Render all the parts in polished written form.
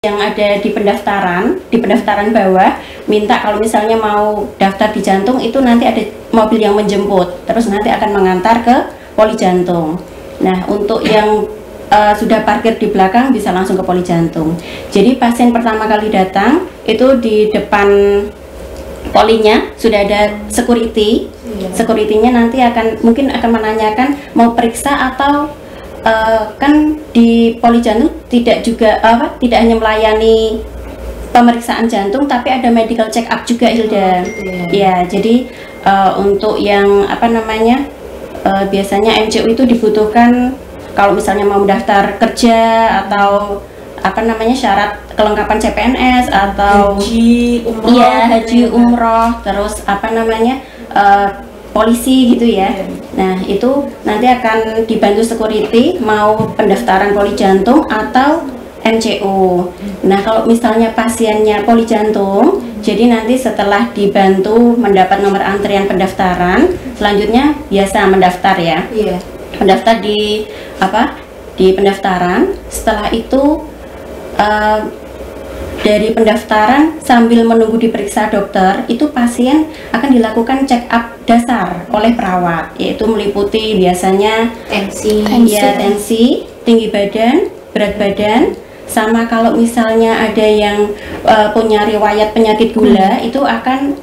yang ada di pendaftaran bawah, minta kalau misalnya mau daftar di jantung itu nanti ada mobil yang menjemput, terus nanti akan mengantar ke poli jantung. Nah, untuk yang sudah parkir di belakang bisa langsung ke poli jantung. Jadi pasien pertama kali datang itu di depan polinya sudah ada security. Security-nya nanti mungkin akan menanyakan mau periksa atau kan di poli jantung tidak hanya melayani pemeriksaan jantung tapi ada medical check up juga, Hilda. Ya, jadi untuk yang biasanya MCU itu dibutuhkan kalau misalnya mau daftar kerja atau syarat kelengkapan CPNS atau haji umroh terus polisi gitu ya. Nah, itu nanti akan dibantu security mau pendaftaran poli jantung atau MCU. Nah, kalau misalnya pasiennya poli jantung, jadi nanti setelah dibantu mendapat nomor antrian pendaftaran, selanjutnya biasa mendaftar ya. Mendaftar di pendaftaran. Setelah itu dari pendaftaran sambil menunggu diperiksa dokter, itu pasien akan dilakukan check up dasar oleh perawat, yaitu meliputi biasanya tensi, tinggi badan, berat badan, sama kalau misalnya ada yang punya riwayat penyakit gula, itu akan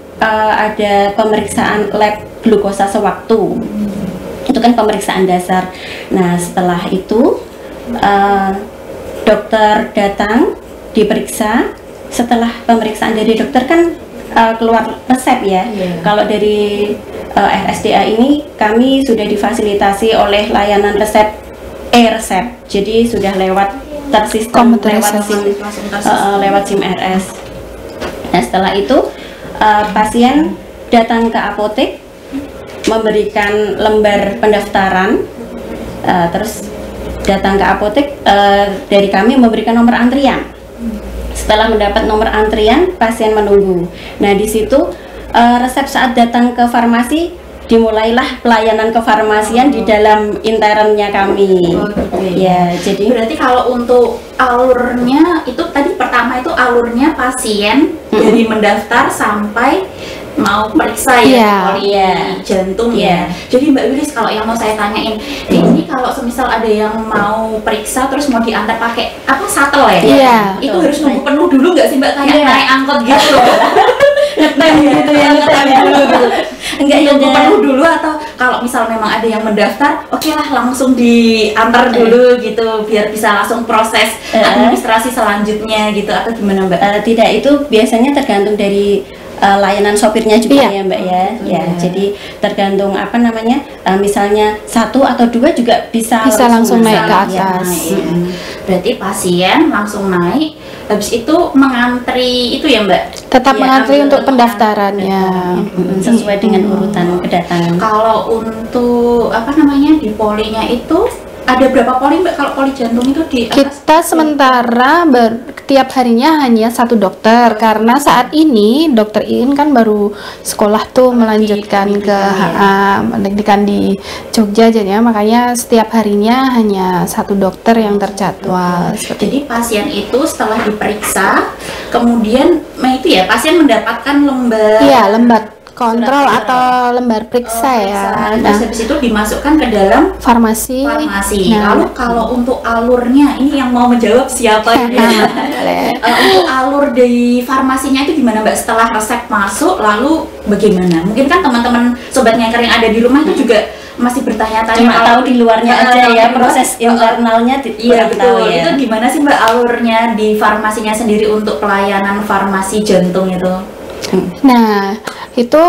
ada pemeriksaan lab glukosa sewaktu. Itu kan pemeriksaan dasar. Nah, setelah itu dokter datang, diperiksa. Setelah pemeriksaan dari dokter kan keluar resep ya. Kalau dari RSDA ini kami sudah difasilitasi oleh layanan resep e-resep. Jadi sudah lewat tersistem lewat SIM RS. Nah, setelah itu pasien datang ke apotek memberikan lembar pendaftaran, terus datang ke apotek, dari kami memberikan nomor antrian. Setelah mendapat nomor antrian, pasien menunggu. Nah, di situ resep saat datang ke farmasi, dimulailah pelayanan kefarmasian di dalam internnya kami. Ya, jadi berarti kalau untuk alurnya itu tadi pertama itu alurnya pasien dari mendaftar sampai mau periksa poli jantung ya. Jadi Mbak Wilis, kalau yang mau saya tanyain, ini kalau semisal ada yang mau periksa terus mau diantar pakai shuttle ya? Itu harus nunggu penuh dulu nggak sih Mbak, kayak naik angkot gitu loh? Ngetem gitu ya, ngetem dulu gitu. Enggak, nunggu penuh dulu, atau kalau misal memang ada yang mendaftar, oke lah langsung diantar dulu gitu biar bisa langsung proses administrasi selanjutnya gitu, atau gimana Mbak? Tidak, itu biasanya tergantung dari layanan sopirnya juga ya Mbak ya. Jadi tergantung misalnya 1 atau 2 juga bisa langsung naik ke atas. Berarti pasien langsung naik, habis itu mengantri itu ya Mbak? Tetap mengantri untuk pendaftarannya sesuai dengan urutan kedatangan. Kalau untuk di polinya itu ada berapa poli Mbak? Kalau poli jantung itu di atas? Kita sementara tiap harinya hanya 1 dokter, karena saat ini dokter Iin kan baru sekolah tuh melanjutkan ke pendidikan di Jogja, jadinya makanya setiap harinya hanya 1 dokter yang terjadwal. Jadi pasien itu setelah diperiksa, kemudian pasien mendapatkan lembar kontrol atau lembar periksa Terus habis itu dimasukkan ke dalam farmasi. Lalu kalau untuk alurnya, ini yang mau menjawab siapa ini? Untuk alur dari farmasinya itu gimana Mbak? Setelah resep masuk, lalu bagaimana? Mungkin kan teman-teman sobat Ngangker yang ada di rumah itu juga masih bertanya-tanya. Cuma tahu di luarnya aja ya, proses internalnya kurang tahu ya. Itu gimana sih Mbak alurnya di farmasinya sendiri untuk pelayanan farmasi jantung itu? Nah, itu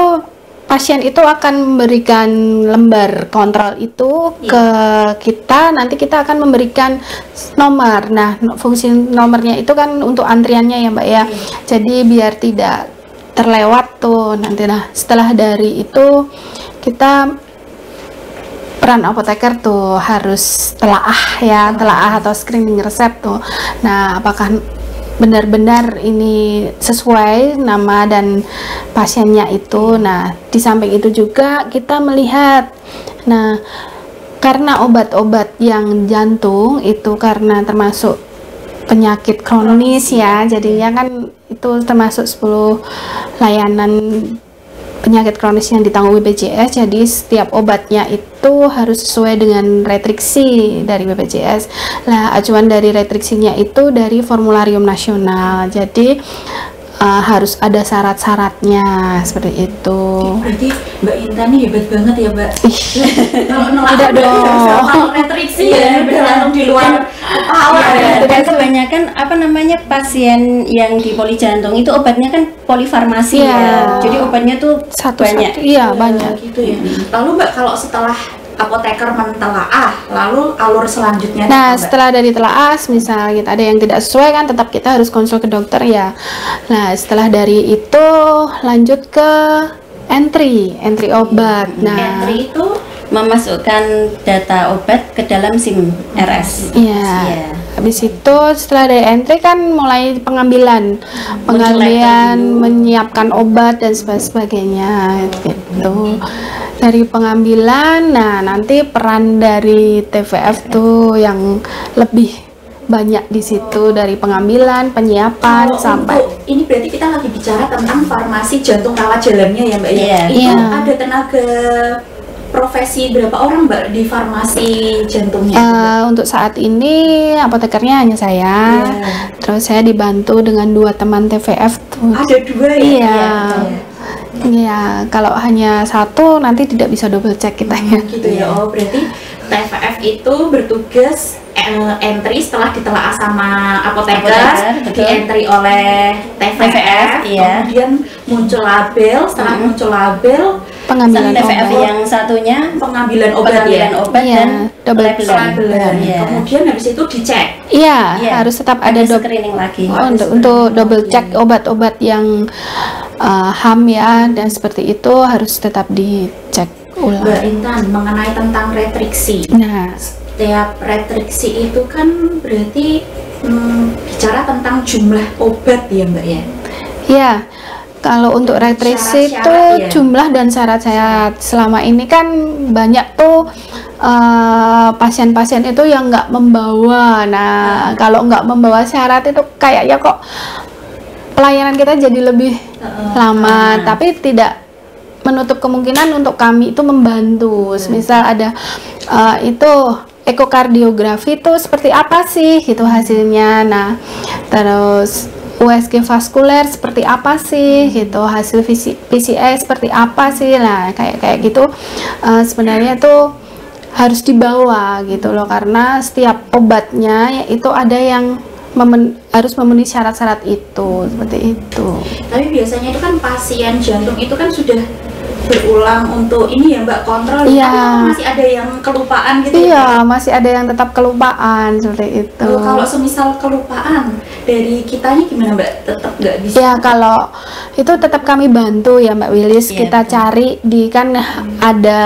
pasien itu akan memberikan lembar kontrol itu ke kita, nanti kita akan memberikan nomor. Nah, fungsi nomornya itu kan untuk antriannya ya Mbak ya. Jadi biar tidak terlewat tuh nanti. Nah, setelah dari itu kita peran apoteker tuh harus telaah atau screening resep tuh. Nah, apakah benar-benar ini sesuai nama dan pasiennya itu. Nah, di samping itu juga kita melihat, karena obat-obat yang jantung itu karena termasuk penyakit kronis ya, jadinya kan itu termasuk 10 layanan penyakit kronis yang ditanggung BPJS. Jadi setiap obatnya itu harus sesuai dengan retriksi dari BPJS. Nah, acuan dari retriksinya itu dari formularium nasional. Jadi harus ada syarat-syaratnya seperti itu. Berarti Mbak Intan ini hebat banget ya, Mbak. Kalau Tidak dong. Kalau retriksi ya udah langsung di luar kepala ya. Dan kebanyakan apa namanya pasien yang di poli jantung itu obatnya kan polifarmasi ya. Jadi obatnya tuh banyak. Iya, banyak. Gitu ya. Lalu Mbak, kalau setelah apoteker mentelaah, lalu alur selanjutnya Nah, Mbak? setelah dari telaah, misal kita ada yang tidak sesuai kan, tetap kita harus konsul ke dokter ya. Nah, setelah dari itu lanjut ke entry obat. Nah, entry itu memasukkan data obat ke dalam SIM RS. iya. Habis itu setelah dari entry kan mulai pengambilan, menyiapkan obat dan sebagainya gitu. Dari pengambilan, nah nanti peran dari TVF tuh yang lebih banyak di situ, dari pengambilan, penyiapan sampai ini berarti kita lagi bicara tentang farmasi jantung rawat jalannya ya Mbak ya. Itu ada tenaga profesi berapa orang Mbak di farmasi jantungnya? Untuk saat ini apotekernya hanya saya. Terus saya dibantu dengan 2 teman TVF tuh. Ada 2 ya? Iya, kalau hanya 1 nanti tidak bisa double check kita ya. Gitu ya. Oh, berarti TVF itu bertugas entry setelah ditelaah sama apoteker, di entry oleh TVF, kemudian muncul label, setelah muncul label pengambilan TVF obat. yang satunya pengambilan obat dan double labelan. Kemudian habis itu dicek. Iya, harus tetap ada screening lagi. Untuk double check obat-obat yang HAM ya, dan seperti itu harus tetap dicek ulang. Mbak Intan, mengenai tentang retriksi. Nah, setiap retriksi itu kan berarti bicara tentang jumlah obat ya Mbak ya? Iya. Kalau untuk retriksi itu jumlah dan syarat-syarat selama ini kan banyak tuh pasien-pasien itu yang nggak membawa. Nah, kalau nggak membawa syarat itu kayaknya kok pelayanan kita jadi lebih lama, tapi tidak menutup kemungkinan untuk kami itu membantu. Misal ada itu ekokardiografi itu seperti apa sih gitu hasilnya. Nah, terus USG vaskuler seperti apa sih gitu, hasil PCI seperti apa sih. Nah, kayak gitu sebenarnya tuh harus dibawa gitu loh, karena setiap obatnya itu ada yang harus memenuhi syarat-syarat itu, seperti itu. Tapi biasanya itu kan pasien jantung itu kan sudah berulang untuk ini ya Mbak kontrol. Iya. Masih ada yang kelupaan gitu. Iya, masih ada yang tetap kelupaan seperti itu. Kalau semisal kelupaan dari kitanya gimana Mbak? Tetap nggak bisa? Ya, kalau itu tetap kami bantu ya Mbak Wilis. Kita cari di kan ada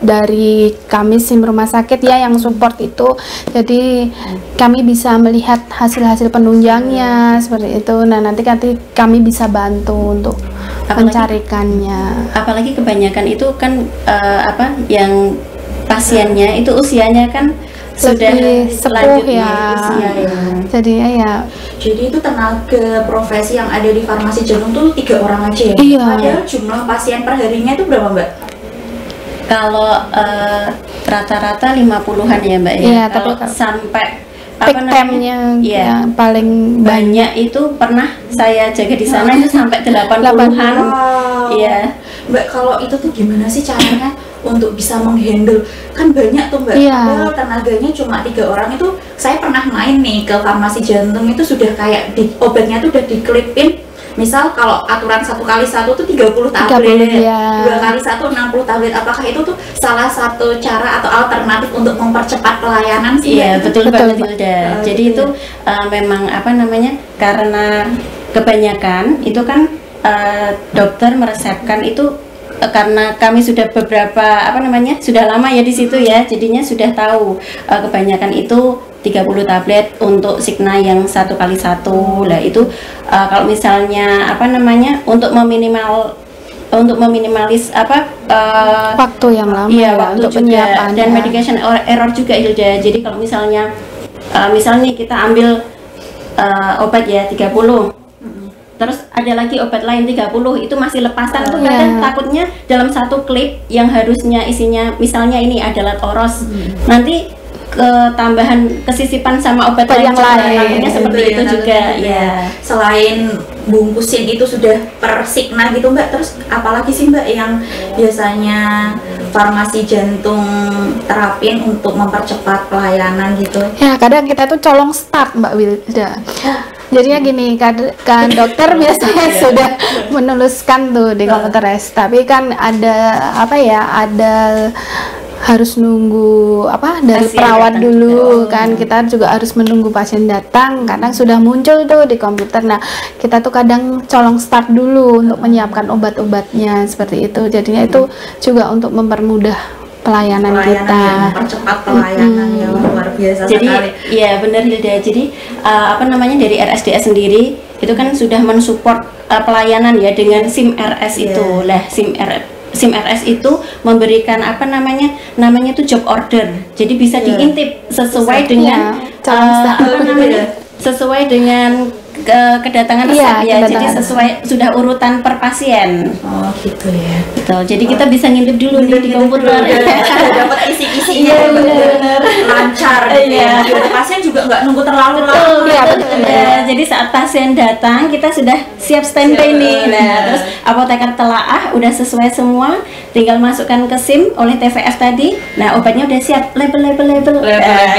dari kami SIM rumah sakit ya yang support itu, jadi kami bisa melihat hasil-hasil penunjangnya seperti itu. Nah, nanti kami bisa bantu untuk mencarikannya. Apalagi kebanyakan itu kan yang pasiennya itu usianya kan sudah sepuh ya. Jadi itu tenaga profesi yang ada di farmasi jantung tuh 3 orang aja ya? Iya. Padahal jumlah pasien per harinya itu berapa Mbak? Kalau rata-rata 50-an ya Mbak ya. Iya, kalau tapi sampai peak time-nya ya, paling banyak itu pernah saya jaga di sana itu sampai 80-an. Iya. Mbak, kalau itu tuh gimana sih caranya untuk bisa menghandle? Kan banyak tuh Mbak, padahal tenaganya cuma 3 orang. Itu saya pernah main nih ke farmasi jantung, itu sudah kayak obatnya tuh udah diklipin. Misal kalau aturan 1x1 tuh 30 tablet, 2x1 60 tablet. Apakah itu tuh salah satu cara atau alternatif untuk mempercepat pelayanan sih? Iya, betul banget Hilda. Jadi itu memang karena kebanyakan itu kan dokter meresepkan itu karena kami sudah sudah lama ya di situ ya, jadinya sudah tahu kebanyakan itu 30 tablet untuk Signa yang 1x1. Lah itu kalau misalnya untuk meminimalis waktu yang lama waktu untuk juga, penyiapan dan medication error juga Hilda. Jadi kalau misalnya misalnya kita ambil obat ya 30, terus ada lagi obat lain 30, itu masih lepasan tuh kadang takutnya dalam satu klip yang harusnya isinya misalnya ini adalah oros, nanti ketambahan kesisipan sama obat yang lain, takutnya seperti itu juga ya. Selain bungkusin itu sudah per signa gitu Mbak, terus apalagi sih Mbak yang biasanya farmasi jantung terapin untuk mempercepat pelayanan gitu? Ya kadang kita tuh colong start Mbak Wilda. Jadinya gini kan dokter biasanya sudah menuliskan tuh di komputer tapi kan ada apa ya, ada harus nunggu dari pasien perawat dulu kan, kita juga harus menunggu pasien datang, kadang sudah muncul tuh di komputer. Nah kita tuh kadang colong start dulu untuk menyiapkan obat-obatnya seperti itu, jadinya itu juga untuk mempermudah pelayanan kita, mempercepat pelayanan ya, luar biasa jadi, sekali. Iya benar Hilda, jadi dari RSDA sendiri itu kan sudah mensupport pelayanan ya dengan SIM RS itu lah. SIM RS itu memberikan namanya tuh job order, jadi bisa diintip sesuai dengan sesuai dengan kedatangan resep jadi sesuai sudah urutan per pasien. Oh gitu ya. Betul. Jadi kita bisa ngintip dulu nih di komputer. Dapat isi-isinya benar-benar lancar gitu ya. Biar pasien juga nggak nunggu terlalu lama. Jadi saat pasien datang kita sudah siap standby nih. Nah, terus apoteker telaah udah sesuai semua, tinggal masukkan ke SIM oleh TVF tadi. Nah, obatnya udah siap, label.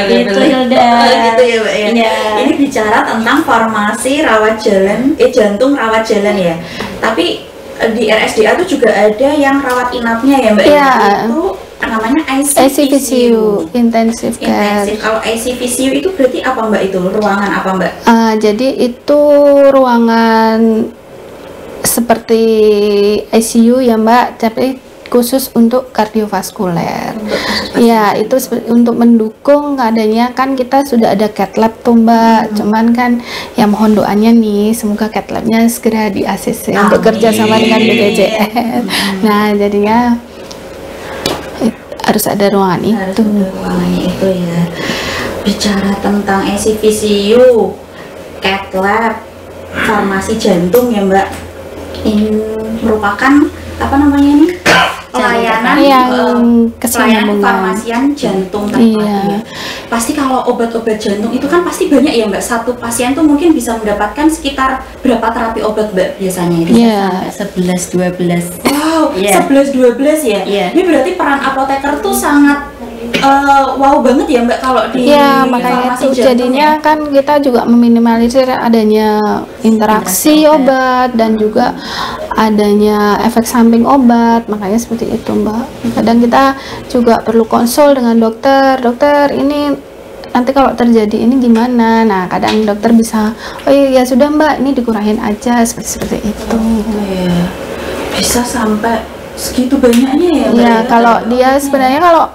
Gitu Hilda. Gitu ya, Mbak ya. Ini bicara tentang farmasi rawat jalan, jantung rawat jalan ya. Tapi di RSDA itu juga ada yang rawat inapnya ya Mbak. Itu namanya ICVCU, intensive care. Kalau ICVCU itu berarti apa Mbak, itu ruangan apa Mbak? Jadi itu ruangan seperti ICU ya Mbak, tapi khusus untuk kardiovaskuler. Ya, itu untuk mendukung adanya, kan kita sudah ada cath lab tuh Mbak. Cuman kan ya mohon doanya nih, semoga cath labnya segera di ACC untuk kerjasama dengan BPJS. Nah, jadinya harus ada ruangan itu. Ya. Bicara tentang ICVCU, cath lab, farmasi jantung ya Mbak. Ini merupakan ini? Pelayanan yang pelayanan farmasian jantung tadi ya. Pasti kalau obat-obat jantung itu kan pasti banyak ya Mbak. Satu pasien tuh mungkin bisa mendapatkan sekitar berapa terapi obat Mbak biasanya itu? 11-12. Wow, 11-12 ya. Ini berarti peran apoteker tuh sangat wow banget ya Mbak kalau di makanya itu jadinya kan kita juga meminimalisir adanya interaksi obat dan juga adanya efek samping obat, makanya seperti itu Mbak. Kadang kita juga perlu konsul dengan dokter ini nanti kalau terjadi ini gimana. Nah kadang dokter bisa ya sudah Mbak, ini dikurangi aja seperti itu. Bisa sampai segitu banyaknya ya Mbak? Ya kalau dia sebenarnya kalau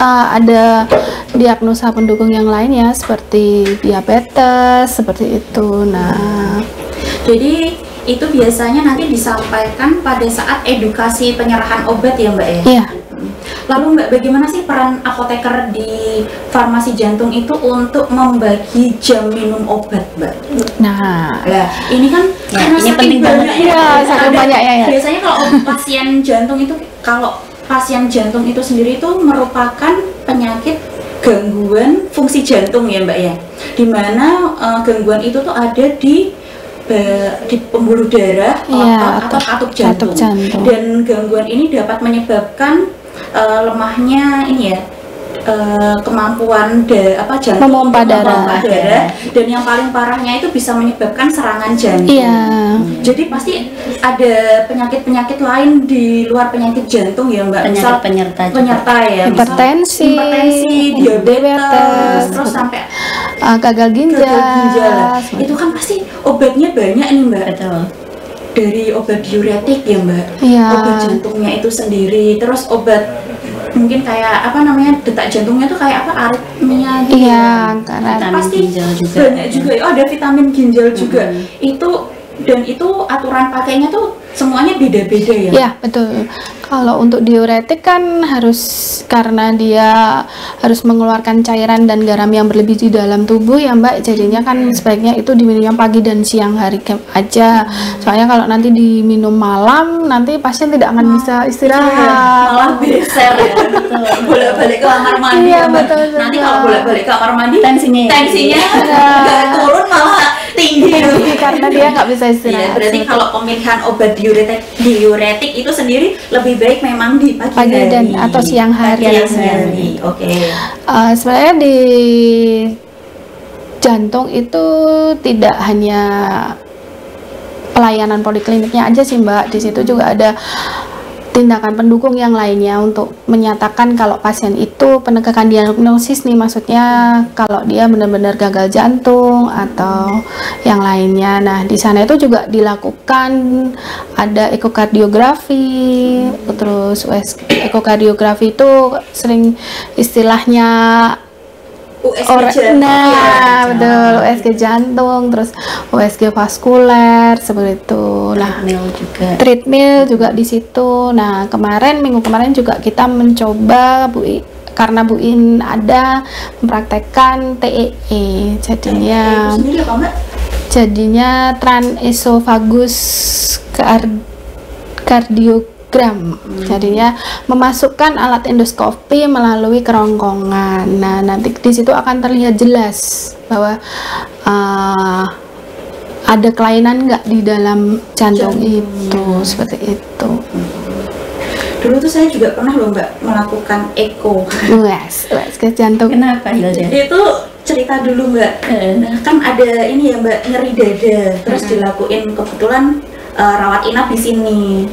ada diagnosa pendukung yang lain ya seperti diabetes seperti itu. Nah, jadi itu biasanya nanti disampaikan pada saat edukasi penyerahan obat ya Mbak ya? Iya. Lalu Mbak, bagaimana sih peran apoteker di farmasi jantung itu untuk membagi jam minum obat Mbak? Nah, ini kan karena ini penting banget ya, sangat banyak ya. Biasanya kalau pasien jantung itu, pasien jantung itu sendiri itu merupakan penyakit gangguan fungsi jantung ya Mbak ya, dimana gangguan itu tuh ada di pembuluh darah atau katup jantung. Dan gangguan ini dapat menyebabkan lemahnya ini ya, kemampuan jantung memompa darah. Dan yang paling parahnya itu bisa menyebabkan serangan jantung. Jadi pasti ada penyakit-penyakit lain di luar penyakit jantung ya Mbak. Penyerta ya, hipertensi, diabetes, terus sampai gagal ginjal. Itu kan pasti obatnya banyak nih Mbak. Betul. Dari obat diuretik ya Mbak, obat jantungnya itu sendiri, terus obat mungkin kayak detak jantungnya tuh kayak aritmia gitu. Karena pasti banyak juga. Ada vitamin ginjal juga. Itu aturan pakainya tuh semuanya beda-beda ya? Ya, betul. Kalau untuk diuretik kan harus, karena dia harus mengeluarkan cairan dan garam yang berlebih di dalam tubuh ya Mbak, jadinya kan sebaiknya itu diminum pagi dan siang hari aja. Soalnya kalau nanti diminum malam, nanti pasien tidak akan bisa istirahat. Malah beser ya, bolak-balik ke kamar mandi Iya, ya, Mbak. betul, Nanti betul. kalau bolak-balik ke kamar mandi Tensinya nggak turun, malah tinggi. Karena dia nggak bisa Iya, istirahat. berarti kalau pemilihan obat diuretik itu sendiri lebih baik memang di pagi hari dan atau siang hari. Siang hari. Oke. Sebenarnya di jantung itu tidak hanya pelayanan polikliniknya aja sih Mbak, di situ juga ada tindakan pendukung yang lainnya untuk menyatakan kalau pasien itu penegakan diagnosis nih, maksudnya kalau dia benar-benar gagal jantung atau yang lainnya. Nah, di sana itu juga dilakukan ada ekokardiografi, terus ekokardiografi itu sering istilahnya USG nah, betul, USG jantung, terus USG vaskuler seperti itu. Nah, treadmill juga di situ. Nah, minggu kemarin juga kita mencoba karena Bu In ada mempraktekkan TEE, jadinya sendiri apa Mbak? Jadinya transesofagus kardiogram. Jadinya memasukkan alat endoskopi melalui kerongkongan. Nah, nanti di situ akan terlihat jelas bahwa ada kelainan nggak di dalam jantung itu, seperti itu. Dulu tuh saya juga pernah loh Mbak melakukan eko. Ke jantung. Kenapa Hilda? Itu cerita dulu Mbak. Kan ada ini ya Mbak, nyeri dada, terus dilakuin kebetulan rawat inap di sini.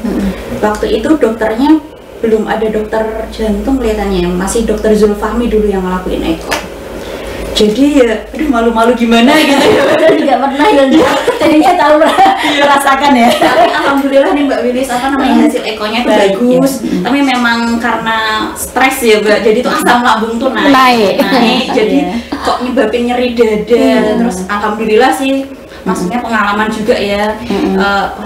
Waktu itu dokternya belum ada dokter jantung kelihatannya, masih dokter Zulfahmi dulu yang ngelakuin eko. Jadi ya, aduh malu-malu gimana gitu ya. Udah juga pernah jadinya tahu merasakan ya. Tapi alhamdulillah nih Mbak Wilis, hasil ekonya tuh bagus. Tapi memang karena stres ya Mbak, jadi tuh asam lambung tuh naik. Jadi kok nyebabin nyeri dada. Terus alhamdulillah sih, maksudnya pengalaman juga ya.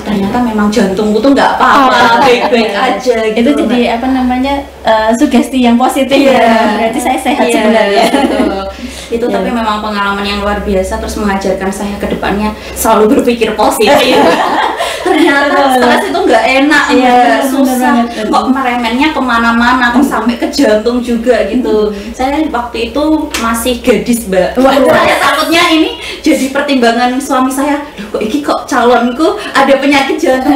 Ternyata memang jantungku tuh nggak apa-apa, baik-baik aja gitu. Itu jadi sugesti yang positif ya. Berarti saya sehat sebenarnya. Itu tapi memang pengalaman yang luar biasa, terus mengajarkan saya ke depannya selalu berpikir positif. Ternyata stres itu nggak enak, susah, kok meremennya kemana-mana, kok sampai ke jantung juga gitu. Saya waktu itu masih gadis Mbak. Saya takutnya ini jadi pertimbangan suami saya, kok ini kok calonku ada penyakit jantung,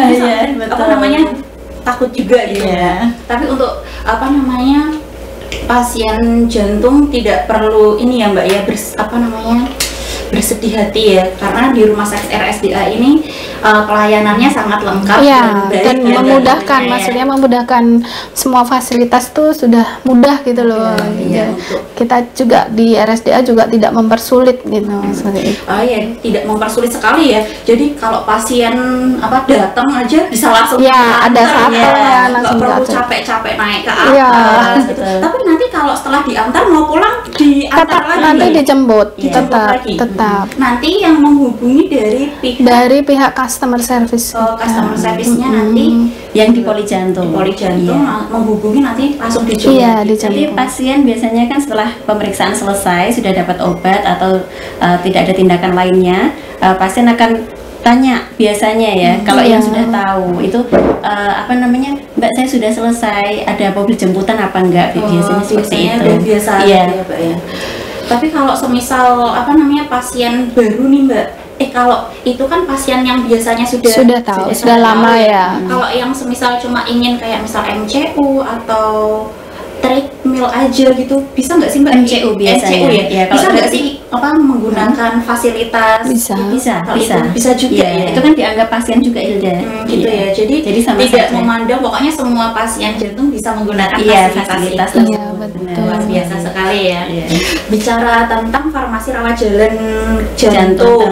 takut juga gitu. Tapi untuk pasien jantung tidak perlu ini ya Mbak ya, bersedih hati ya, karena di rumah sakit RSDA ini pelayanannya sangat lengkap dan memudahkan, maksudnya memudahkan semua fasilitas tuh sudah mudah gitu loh. Kita juga di RSDA juga tidak mempersulit gitu. Tidak mempersulit sekali ya. Jadi kalau pasien datang aja bisa langsung ada langsung perlu capek-capek naik ke atas gitu. Tapi nanti kalau setelah diantar mau pulang diantar lagi. Nanti dijemput, tetap. Nanti yang menghubungi dari pihak customer service. Customer service-nya nanti yang di polijantung. Menghubungi nanti langsung dijemput. Jadi pasien biasanya kan setelah pemeriksaan selesai sudah dapat obat atau tidak ada tindakan lainnya, pasien akan tanya biasanya ya, kalau yang sudah tahu itu Mbak saya sudah selesai, ada mobil jemputan apa enggak? Biasanya seperti itu. Biasa ya Mbak ya. Tapi kalau semisal pasien baru nih Mbak, kalau itu kan pasien yang biasanya sudah tahu, sudah lama ya. Kalau yang semisal cuma ingin kayak misal MCU atau treadmill aja gitu, bisa nggak sih Mbak? MCU biasanya. MCU ya. Bisa nggak sih menggunakan fasilitas? Bisa juga ya. Itu kan dianggap pasien juga Hilda. Gitu ya. Jadi sama tidak memandang, pokoknya semua pasien jantung bisa menggunakan fasilitas. Luar biasa sekali ya. Bicara tentang farmasi rawat jalan jantung.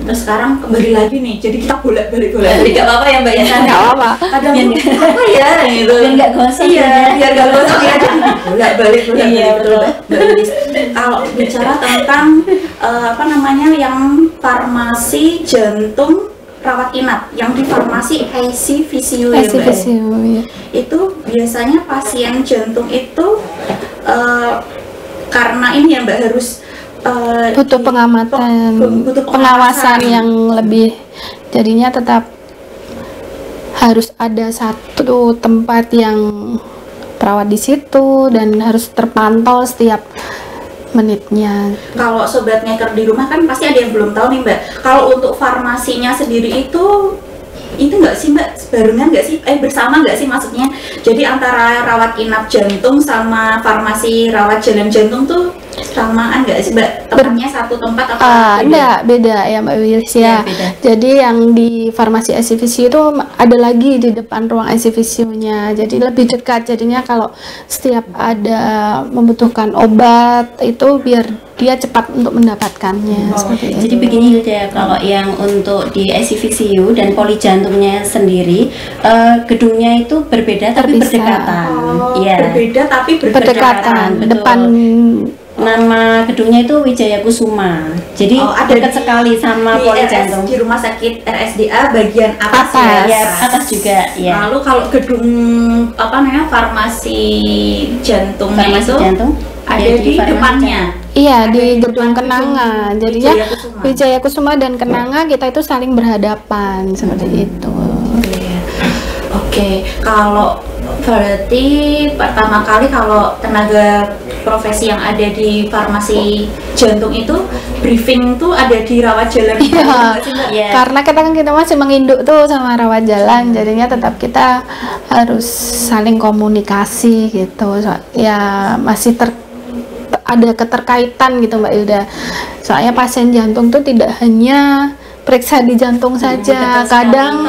Terus sekarang kembali lagi nih. Jadi kita bolak-balik. Tidak apa-apa ya Mbak ya. Nggak apa. Kadang apa ya gitu. Biar nggak gosong. Biar nggak gosong ya. Bolak-balik. Kalau bicara tentang yang farmasi jantung rawat inap yang di farmasi ICVCU ya, Mbak. ICVCU, ya. Itu biasanya pasien jantung itu karena ini ya Mbak harus butuh pengamatan, butuh pengawasan yang lebih, jadinya tetap harus ada satu tempat yang perawat di situ dan harus terpantau setiap menitnya. Kalau sobat ngeker di rumah kan pasti ada yang belum tahu nih Mbak, kalau untuk farmasinya sendiri itu nggak sih Mbak, barengan nggak sih, bersama nggak sih maksudnya, jadi antara rawat inap jantung sama farmasi rawat jalan jantung tuh samaan nggak sih Mbak, tempatnya satu tempat apa enggak, beda ya Mbak Wilis ya. Jadi yang di farmasi ICVCU itu ada lagi di depan ruang ICVCU-nya, jadi lebih dekat, jadinya kalau setiap ada membutuhkan obat itu biar dia cepat untuk mendapatkannya. Jadi begini Hilda, kalau yang untuk di ICVCU dan poli jantungnya sendiri, gedungnya itu berbeda tapi berdekatan. Berbeda tapi berdekatan. Depan nama gedungnya itu Wijaya Kusuma. Jadi dekat sekali sama poli jantung. Di rumah sakit RSDA bagian atas. Ya, atas juga ya. Lalu kalau gedung farmasi jantung ada di depannya. Iya, di gedung Kenanga. Jadinya Wijaya Kusuma dan Kenanga kita itu saling berhadapan seperti itu. Oke, kalau berarti pertama kali kalau tenaga profesi yang ada di farmasi jantung itu briefing tuh ada di rawat jalan. Karena kita masih menginduk tuh sama rawat jalan, jadinya tetap kita harus saling komunikasi gitu. Ya masih ada keterkaitan gitu Mbak Hilda. Soalnya pasien jantung tuh tidak hanya periksa di jantung saja, kadang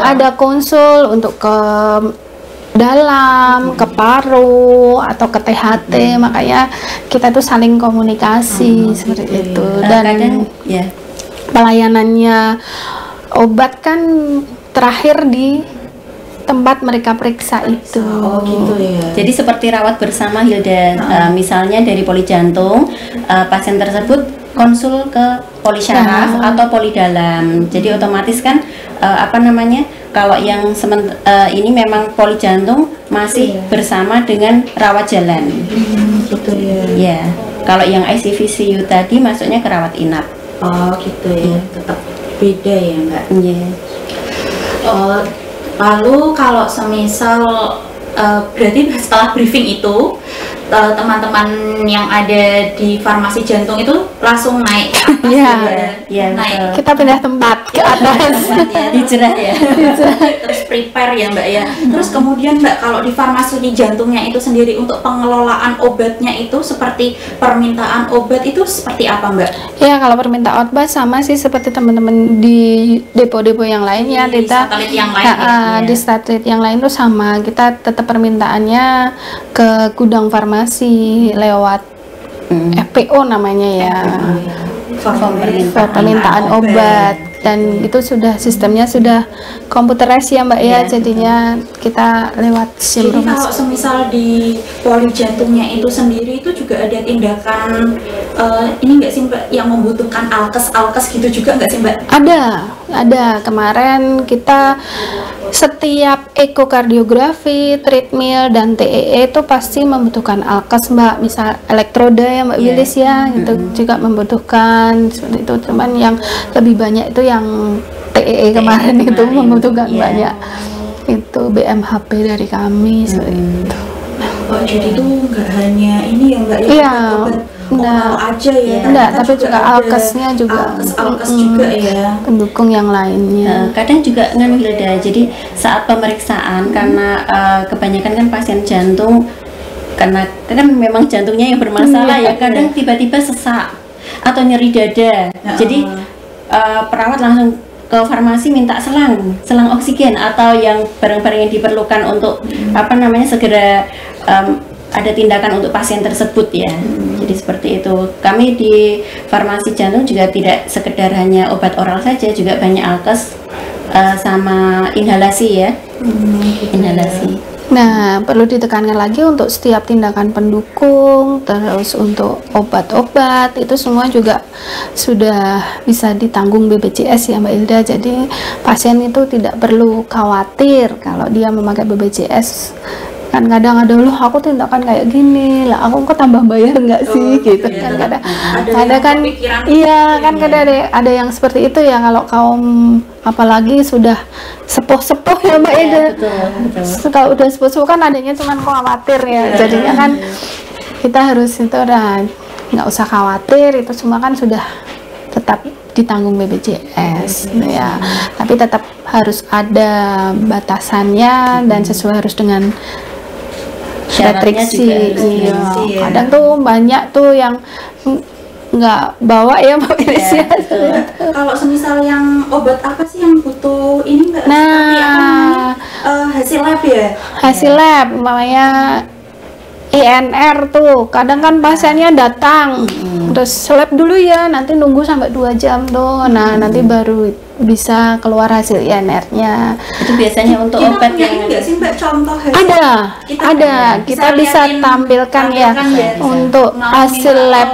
ada konsul untuk ke dalam, ke paru atau ke THT, makanya kita tuh saling komunikasi seperti itu. Dan pelayanannya obat kan terakhir di tempat mereka periksa itu. Gitu ya. Jadi seperti rawat bersama Hilda, misalnya dari poli jantung, pasien tersebut konsul ke poli syaraf atau poli dalam. Jadi otomatis kan kalau yang ini memang poli jantung masih bersama dengan rawat jalan. Gitu ya. Ya. Kalau yang ICVCU tadi masuknya ke rawat inap. Oh gitu ya. Tetap beda ya Mbak. Iya. Lalu kalau semisal berarti setelah briefing itu teman-teman yang ada di farmasi jantung itu langsung naik ke atas, naik. Kita pindah tempat ke atas, dijerah ya, terus prepare ya Mbak ya. Terus kemudian Mbak, kalau di farmasi jantungnya itu sendiri untuk pengelolaan obatnya itu seperti permintaan obat itu seperti apa Mbak? Ya kalau permintaan obat sama sih seperti teman-teman di depo-depo yang lain ya, kita di satelit yang lain tuh sama, kita tetap permintaannya ke gudang farmasi lewat FPO namanya ya, permintaan obat, dan itu sudah sistemnya sudah komputerisasi ya Mbak ya, jadinya kita lewat SIM. Jadi kalau semisal di poli jantungnya itu sendiri itu juga ada tindakan ini nggak sih Mbak yang membutuhkan alkes gitu juga nggak sih Mbak? Ada kemarin kita setiap ekokardiografi, treadmill dan TEE itu pasti membutuhkan alkes Mbak, misal elektroda ya Mbak Wilis ya, itu juga membutuhkan seperti itu, cuman yang lebih banyak itu yang TEE kemarin itu membutuhkan banyak itu BMHP dari kami seperti itu. Jadi itu nggak hanya ini ya Mbak ya, aja ya, tapi juga alkesnya juga, alkes juga ya, pendukung yang lainnya. Kadang juga kan Hilda, jadi saat pemeriksaan karena kebanyakan kan pasien jantung karena kan memang jantungnya yang bermasalah ya, kadang tiba-tiba sesak atau nyeri dada, jadi perawat langsung ke farmasi minta selang oksigen atau yang barang-barang yang diperlukan untuk segera ada tindakan untuk pasien tersebut ya. Jadi seperti itu. Kami di farmasi jantung juga tidak sekedar hanya obat oral saja, juga banyak alkes sama inhalasi ya. Inhalasi. Nah, perlu ditekankan lagi untuk setiap tindakan pendukung, terus untuk obat-obat, itu semua juga sudah bisa ditanggung BPJS ya Mbak Hilda. Jadi pasien itu tidak perlu khawatir kalau dia memakai BPJS. Kan kadang ada, loh aku tindakan kayak gini lah, aku kok tambah bayar nggak sih, gitu kan. Ada kan, iya kan, kadang ada yang seperti itu ya, kalau kaum apalagi sudah sepuh-sepuh ya Mbak Hilda. Kalau udah sepuh-sepuh kan adanya cuma khawatir ya, jadinya kan kita harus itu udah nggak usah khawatir, itu semua kan sudah tetap ditanggung BPJS ya, tapi tetap harus ada batasannya dan sesuai harus dengan restriksi. Iya. Kadang tuh banyak tuh yang nggak bawa ya Mbak Indonesia. Kalau semisal yang obat apa sih yang butuh ini nggak? Nah, hasil lab ya? Hasil lab, namanya INR tuh, kadang kan pasiennya datang, terus lab dulu ya, nanti nunggu sampai 2 jam tuh, nah nanti baru bisa keluar hasil INR-nya. Itu biasanya untuk kita obat punya yang nggak sih Mbak contoh hasil? Kita bisa tampilkan ya untuk hasil lab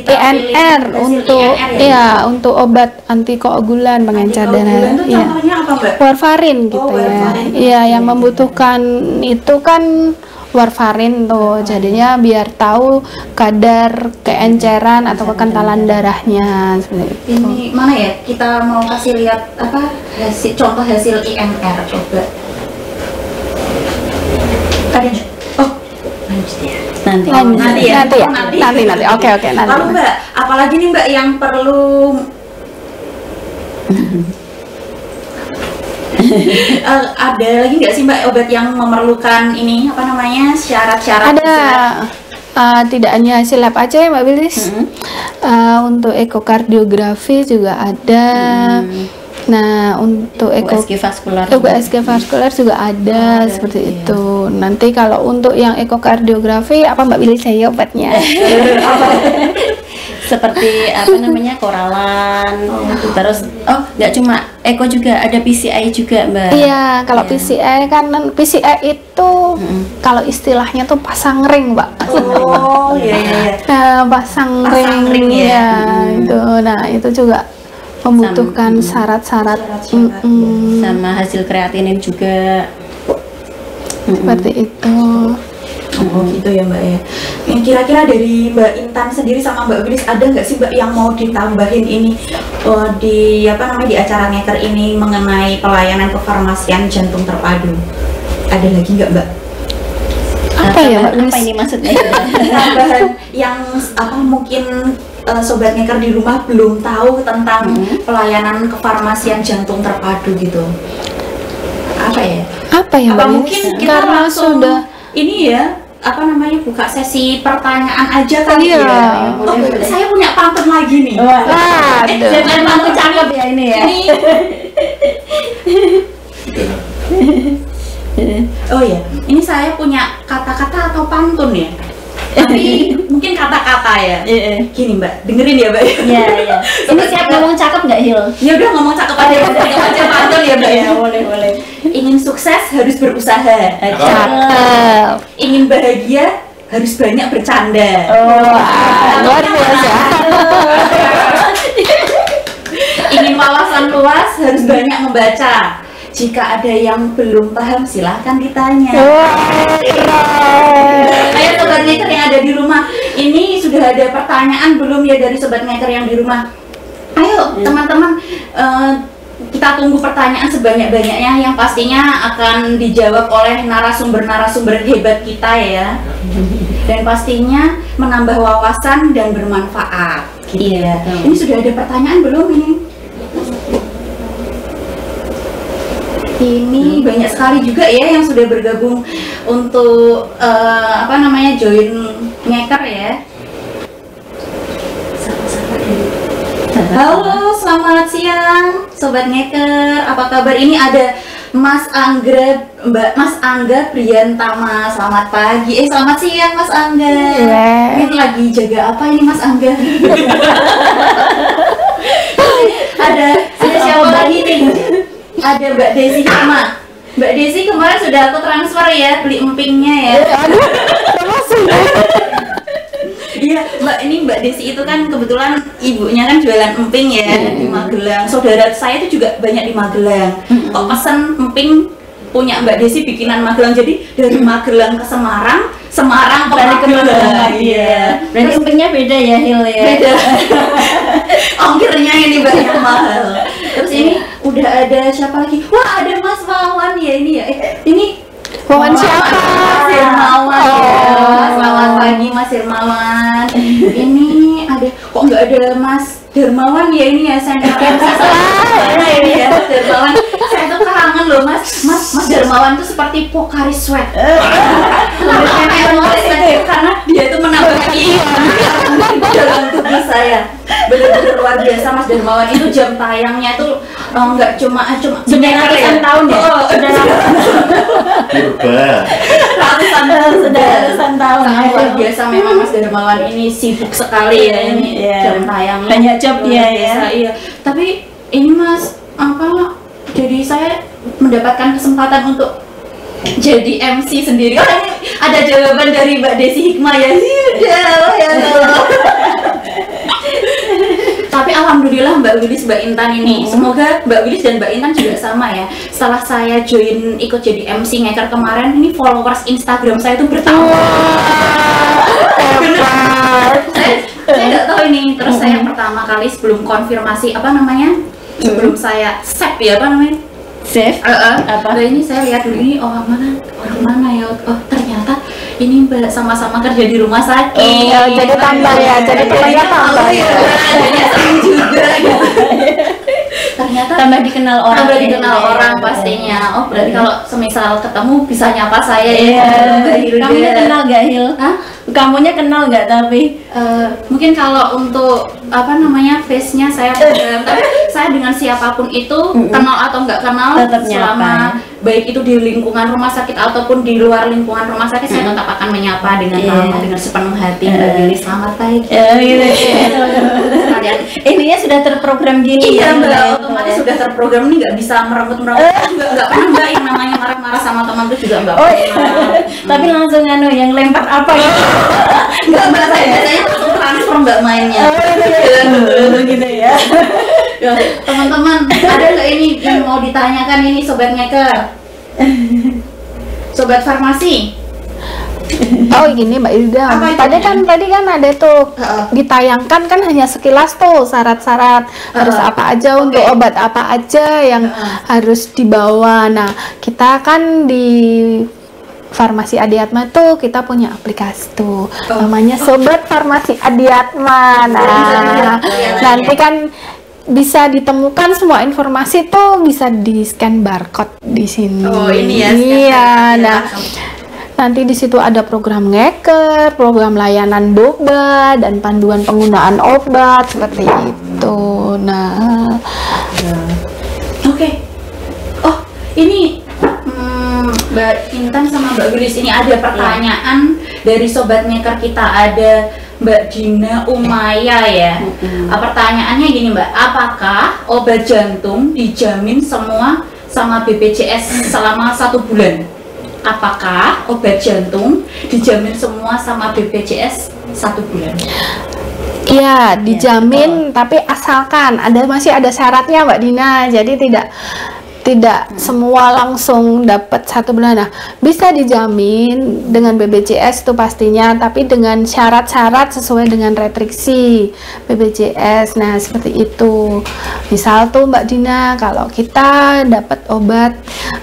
INR untuk ya untuk obat antikoagulan pengencer darah. Ya. Contohnya apa Mbak? Warfarin gitu ya. Iya, yang membutuhkan itu kan warfarin tuh, jadinya biar tahu kadar keenceran atau kekentalan darahnya seperti itu. Ini mana ya, kita mau kasih lihat apa contoh hasil INR coba. Ada nanti. Oke, nanti. Lalu Mbak, apalagi nih Mbak yang perlu ada lagi nggak sih Mbak obat yang memerlukan ini apa namanya syarat-syarat? Ada. Tidak hanya hasil lab aja ya Mbak Bilis. Untuk ekokardiografi juga ada. Nah, untuk USG vaskular juga ada seperti itu. Nanti kalau untuk yang ekokardiografi apa Mbak Bilis saya obatnya? Seperti apa namanya koralan, terus nggak cuma eko juga ada PCI juga Mbak. Iya, kalau PCI kan PCI itu kalau istilahnya tuh pasang ring Mbak. Oh iya. Nah, pasang ring ya itu. Nah itu juga membutuhkan syarat-syarat sama hasil kreatinin juga seperti itu. Oh gitu ya Mbak ya. Yang kira-kira dari Mbak Intan sendiri sama Mbak Bilis ada nggak sih Mbak yang mau ditambahin ini di apa namanya di acara Ngeker ini mengenai pelayanan kefarmasian jantung terpadu? Ada lagi nggak Mbak? Apa ya Mbak? Apa ini maksudnya? Tambahan yang apa mungkin sobat Ngeker di rumah belum tahu tentang pelayanan kefarmasian jantung terpadu gitu. Apa ya? Apa ya Mbak? Mungkin kita karena langsung sudah ini ya apa namanya buka sesi pertanyaan aja kali ya. Saya punya pantun lagi nih. Jangan pantun cakep ya ini ya. Oh ya, ini saya punya kata-kata atau pantun ya. Tapi mungkin kata-kata ya. Gini Mbak, dengerin ya Mbak. Iya. Ini siap ngomong cakep nggak Hil? Ya udah ngomong cakep aja, aja pantun ya Mbak. Ya boleh. Ingin sukses harus berusaha. cakep. Ingin bahagia harus banyak bercanda. Luar biasa. Ingin wawasan luas harus banyak membaca. Jika ada yang belum paham silahkan ditanya. Ayo sobat Ngeker yang ada di rumah, ini sudah ada pertanyaan belum ya dari sobat Ngeker yang di rumah? Ayo teman-teman, kita tunggu pertanyaan sebanyak-banyaknya yang pastinya akan dijawab oleh narasumber-narasumber hebat kita ya. Dan pastinya menambah wawasan dan bermanfaat. Iya. Ini sudah ada pertanyaan belum ini? Ini banyak sekali juga ya yang sudah bergabung untuk apa namanya join Ngeker ya. Halo, selamat siang Sobat Ngeker, apa kabar? Ini ada Mas Angga Priyantama. Selamat pagi, selamat siang Mas Angga. Ini lagi jaga apa ini Mas Angga? ada siapa lagi nih? Ada Mbak Desi Hikmah. Mbak Desi kemarin sudah aku transfer ya beli empingnya ya. Aduh, termasuk. Iya, Mbak Desi itu kan kebetulan ibunya kan jualan emping ya di Magelang. Saudara saya itu juga banyak di Magelang. Kok pesen emping punya Mbak Desi bikinan Magelang, jadi dari Magelang ke Semarang, Semarang ke Magelang. Iya. Berarti empingnya beda ya, Hil ya. Beda. Ongkirnya ini banyak mahal. Terus ini udah ada siapa lagi? Wah, ada Mas Wawan ya ini ya. Ini Wawan siapa? Mas Hermawan ya. Selamat pagi Mas Hermawan. Ini ada, kok nggak ada Mas Dermawan ya ini ya, saya ini ya Mas Dermawan. Saya tuh kangen loh Mas Dermawan tuh seperti Pocari Sweat. Karena dia tuh menambah dalam tubuh saya. Benar-benar luar biasa Mas Dermawan itu. Jam tayangnya tuh nggak cuma sudah ratusan tahun ya. Ratusan tahun. Luar biasa memang Mas Dermawan ini sibuk sekali ya ini jam tayangnya. Banyak job dia ya. Iya. Tapi ini Mas jadi saya mendapatkan kesempatan untuk jadi MC sendiri. Oh, ini ada jawaban dari Mbak Desi Hikmah ya. Ya. Tapi alhamdulillah Mbak Wilis, Mbak Intan ini, semoga Mbak Wilis dan Mbak Intan juga sama ya. Setelah saya join ikut jadi MC Ngeker kemarin, ini followers Instagram saya tuh bertambah. Saya nggak tahu ini. Terus saya pertama kali sebelum konfirmasi sebelum saya save ya Save? Nah, ini saya lihat dulu ini orang mana ya? Oh ternyata ini Mbak sama-sama kerja di rumah sakit. Jadi tambah ya, jadi temannya tambah ya. Juga. Ternyata tambah dikenal orang pastinya. Oh berarti kalau semisal ketemu bisa nyapa saya ya. Kamunya kenal gak Hil? Hah? Kamunya kenal nggak tapi? Mungkin kalau untuk face-nya saya tapi saya dengan siapapun itu kenal atau nggak kenal tetap selama baik itu di lingkungan rumah sakit ataupun di luar lingkungan rumah sakit saya tetap akan menyapa dengan ramah dengan sepenuh hati. Mbak Lili selamat pagi. Gitu. Ininya sudah terprogram gini. Iya Mbak, otomatis sudah terprogram, ini nggak bisa merenggut nggak pernah Mbak yang namanya marah-marah sama teman itu juga nggak pernah. Tapi langsung yang lempar apa gitu. Nggak Mbak, saya biasanya langsung transfer Mbak mainnya. Gitu ya. Teman-teman, ada nggak ini yang mau ditanyakan ini Sobat Ngeker? Sobat farmasi? Oh gini Mbak Ilda, tadi kan ada tuh ditayangkan kan hanya sekilas tuh syarat-syarat harus apa aja untuk obat apa aja yang harus dibawa. Nah kita kan di Farmasi Adiatma tuh kita punya aplikasi tuh namanya Sobat Farmasi Adiatma. Nah nanti kan bisa ditemukan semua informasi tuh bisa di scan barcode di sini. Oh ini ya. Iya. Nah nanti di situ ada program Ngeker, program layanan boba dan panduan penggunaan obat seperti itu. Nah, oke. Oh ini Mbak Intan sama Mbak Wilis ini ada pertanyaan dari Sobat Ngeker kita, ada Mbak Dina Umaya ya. Pertanyaannya gini Mbak, apakah obat jantung dijamin semua sama BPJS selama 1 bulan? Apakah obat jantung dijamin semua sama BPJS 1 bulan? Iya, dijamin, tapi asalkan masih ada syaratnya Mbak Dina. Jadi tidak semua langsung dapat 1 bulan. Nah, bisa dijamin dengan BPJS itu pastinya, tapi dengan syarat-syarat sesuai dengan restriksi BPJS. Nah, seperti itu. Misal tuh Mbak Dina, kalau kita dapat obat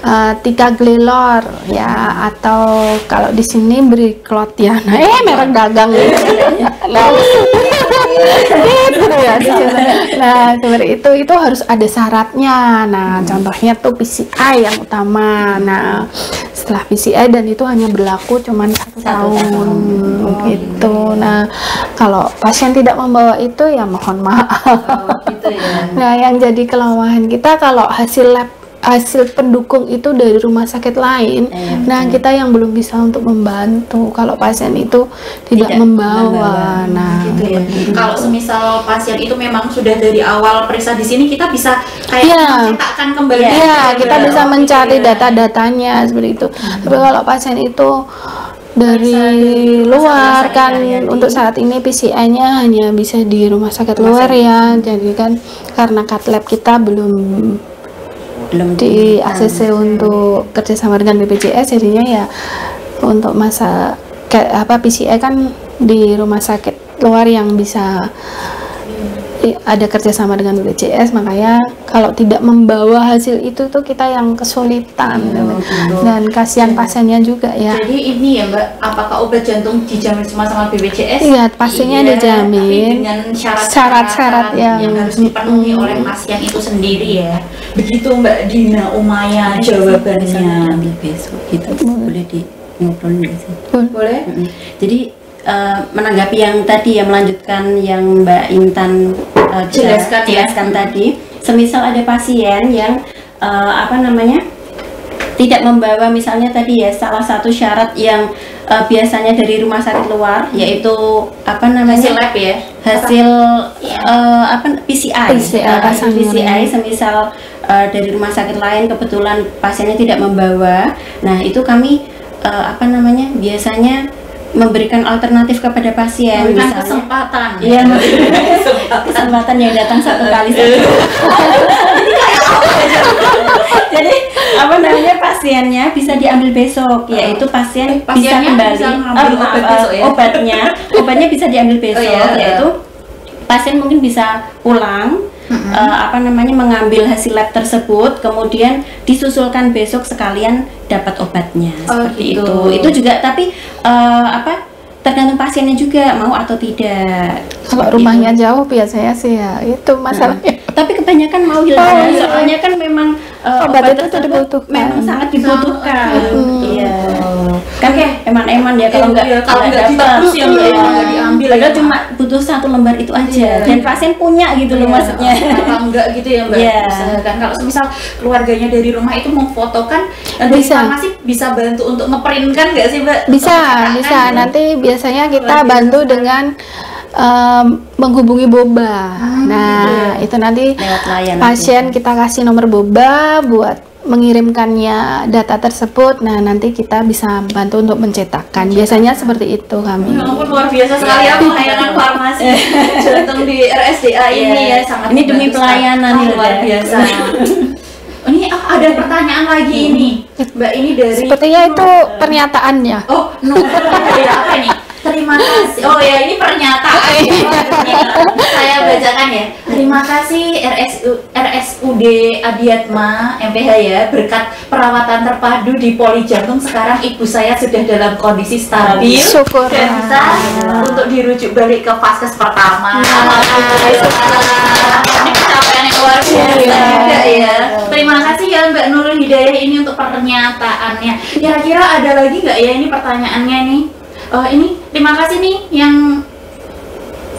3 glelor ya, atau kalau di sini Briclot ya. Nah, merek dagang nah, gitu ya. Nah, seperti itu harus ada syaratnya. Nah, contohnya tuh PCI yang utama. Nah, setelah PCI dan itu hanya berlaku cuman 1 tahun gitu. Nah, kalau pasien tidak membawa itu ya mohon maaf. Gitu ya. Nah, yang jadi kelemahan kita kalau hasil lab hasil pendukung itu dari rumah sakit lain. Nah, kita yang belum bisa untuk membantu kalau pasien itu tidak membawa. Nah, gitu ya. Kalau semisal pasien itu memang sudah dari awal periksa di sini, kita bisa kayak mencetakkan kembali. Kita bisa mencari data-datanya seperti itu. Tapi kalau pasien itu dari luar kan, untuk saat ini PCI-nya hanya bisa di rumah sakit luar ya. Jadi kan karena cat lab kita belum di ACC untuk kerjasama dengan BPJS, jadinya ya untuk masa PCI kan di rumah sakit luar yang bisa ada kerjasama dengan BPJS, makanya kalau tidak membawa hasil itu tuh kita yang kesulitan. Dan kasihan pasiennya juga ya. Jadi ini ya Mbak, apakah obat jantung dijamin semua sama BPJS? Iya, pastinya dijamin. Tapi dengan syarat-syarat yang harus dipenuhi oleh pasien itu sendiri ya. Begitu Mbak Dina Umaya jawabannya. Ambil besok gitu. Boleh di ngobrolin nggak sih? Boleh. Jadi menanggapi yang tadi, yang melanjutkan yang Mbak Intan jelaskan tadi, semisal ada pasien yang tidak membawa, misalnya tadi ya, salah satu syarat yang biasanya dari rumah sakit luar, yaitu hasil lab ya, hasil PCI, semisal dari rumah sakit lain kebetulan pasiennya tidak membawa. Nah, itu kami biasanya memberikan alternatif kepada pasien, misalnya kesempatan. Iya, kesempatan yang datang satu kali saja. Jadi pasiennya bisa diambil besok, yaitu bisa kembali obatnya bisa diambil besok, yaitu pasien mungkin bisa pulang mengambil hasil lab tersebut, kemudian disusulkan besok sekalian dapat obatnya. Seperti gitu. Itu juga, tapi tergantung pasiennya juga mau atau tidak. Kalau rumahnya jauh biasanya sih ya itu masalahnya. Tapi kebanyakan mau soalnya kan memang obat itu dibutuhkan, memang sangat dibutuhkan. Iya. Kan eman-eman ya kalau nggak dapat ya nggak diambil. Padahal cuma butuh 1 lembar itu aja, dan pasien punya gitu loh maksudnya. Kalau enggak gitu ya Mbak. Usahakan kalau misal keluarganya dari rumah itu mau foto kan, dari farmasi bisa bantu untuk ngeprint kan nggak sih Mbak? Bisa. Nanti biasanya kita bantu dengan menghubungi boba. Itu nanti pasien kita kasih nomor boba buat mengirimkannya data tersebut. Nah, nanti kita bisa bantu untuk mencetakkan. Biasanya seperti itu kami. Ya ampun, luar biasa sekali ya pelayanan farmasi jantung di RSDA ini ya, sangat ini demi pelayanan luar biasa. Ini ada pertanyaan lagi ini Mbak, ini dari sepertinya itu pernyataannya. Apa nih? Terima kasih. Oh ya, ini pernyataan. Saya bacakan ya. Terima kasih RSUD Adiatma MPH ya, berkat perawatan terpadu di Poli Jantung sekarang ibu saya sudah dalam kondisi stabil. Syukur. Dan bisa untuk dirujuk balik ke vaskes pertama. Ini pencapaian yang luar biasa juga ya. Terima kasih ya Mbak Nurul Hidayah ini untuk pernyataannya. Kira-kira ada lagi nggak ya ini pertanyaannya nih? Ini terima kasih nih yang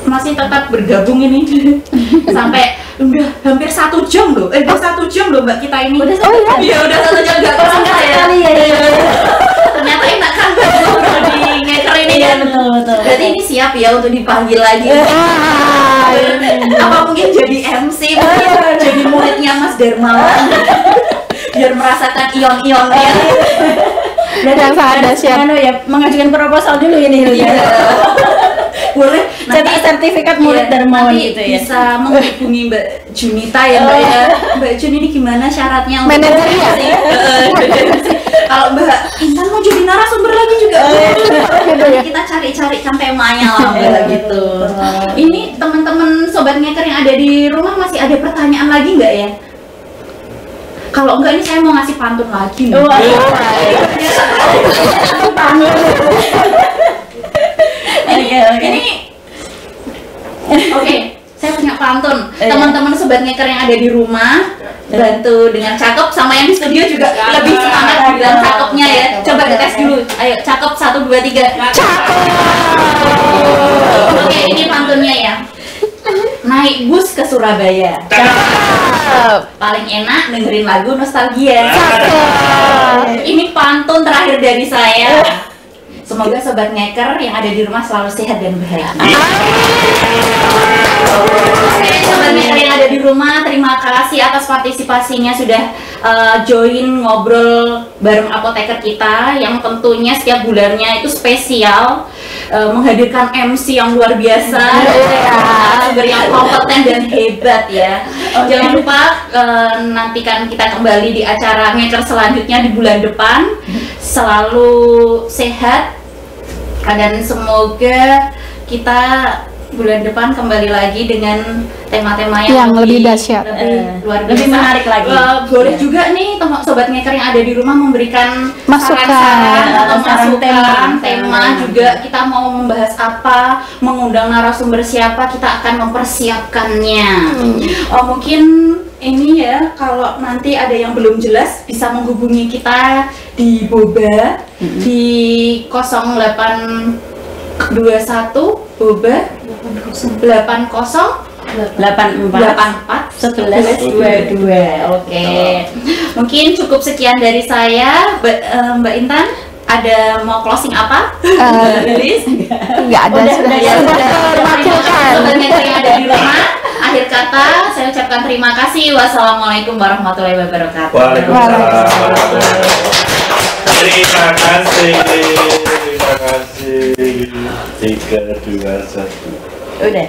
masih tetap bergabung ini sampai udah hampir 1 jam loh. Udah 1 jam loh Mbak kita ini. Udah 1 jam. Iya, udah 1 jam nggak kerasa ya. Ternyata enak kan kalau di ngeker ini kan. Betul. Berarti ini siap ya untuk dipanggil lagi. Apa mungkin jadi MC, jadi muridnya Mas Dermawan biar merasakan ion-ionnya. Dan yang sangat dahsyat ya, mengajukan proposal dulu ini ya. Boleh cetak sertifikat murid Dermawan gitu ya. Bisa menghubungi Mbak Junita ya Mbak ya. Mbak Jun, ini gimana syaratnya untuk manajernya? Kalau Mbak Intan mau jadi narasumber lagi juga. Kita cari-cari sampai Maya lah Mbak gitu. Ini teman-teman sobat ngeker yang ada di rumah masih ada pertanyaan lagi nggak ya? Kalau enggak, ini saya mau ngasih pantun lagi nih. Oke, saya punya pantun. Teman-teman sobat ngeker yang ada di rumah, bantu dengan cakep, sama yang di studio juga lebih semangat bilang cakepnya ya. Coba tes dulu. Ayo, cakep 1 2 3. Cakep. Oke, ini pantunnya ya. Naik bus ke Surabaya. Paling enak dengerin lagu nostalgia. Cakep. Ini pantun terakhir dari saya. Semoga sobat ngeker yang ada di rumah selalu sehat dan bahagia. Oke, sobat ngeker yang ada di rumah, terima kasih atas partisipasinya sudah join ngobrol bareng apoteker kita yang tentunya setiap bulannya itu spesial, menghadirkan MC yang luar biasa, narasumber yang kompeten dan hebat ya. Jangan lupa nantikan kita kembali di acara ngeker selanjutnya di bulan depan. Selalu sehat dan semoga kita bulan depan kembali lagi dengan tema-tema yang lebih dahsyat, luar biasa, lebih menarik lagi. Boleh juga nih sobat ngeker yang ada di rumah memberikan Masukan. saran-saran atau Saran masukan tema. tema juga, kita mau membahas apa, mengundang narasumber siapa, kita akan mempersiapkannya. Mungkin ini ya, kalau nanti ada yang belum jelas bisa menghubungi kita di Boba di 0821 Boba 80 84 1122. Oke. Mungkin cukup sekian dari saya. Mbak Intan, ada mau closing apa? Lilis? Nggak ada, sudah terwakilkan. Sobat ngeker yang ada di rumah, akhir kata saya ucapkan terima kasih. Wassalamualaikum warahmatullahi wabarakatuh. Waalaikumsalam. Terima kasih. 3, 2, 1. Udah.